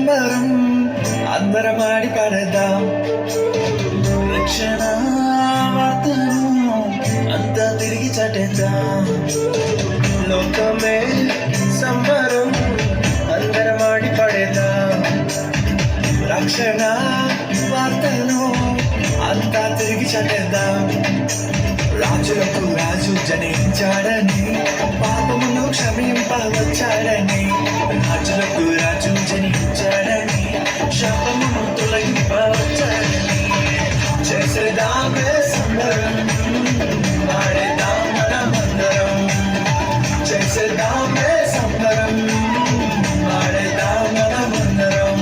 సంబరం అందరం ఆడి పడదాం. రక్షణ వార్తను అంతా తిరిగి చటేద్దాం. లోకమే సంబరం అందరం ఆడి పడేద్దాం. రక్షణ వార్తను అంతా తిరిగి చటేద్దాం. రాజులకు రాజు జనించాడని, పాపమును క్షమింపవచ్చాడని. రాజులకు రాజు జనించాడని, శాపమును తొలగింపవచ్చాడని. చేసేదామే సంబరం, వాడేదాం మనమందరం. చేసేదామే సంబరం, వాడేదాం మనమందరం.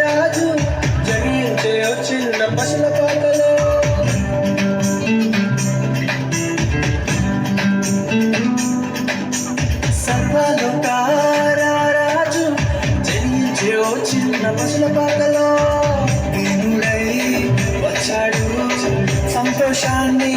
రాజు జనించే చిన్న పశుల పాకలో సర్వలోకారాజు జనించే చిన్న పశుల పాకలో దీనుడై వచ్చాడు సంతోషాన్ని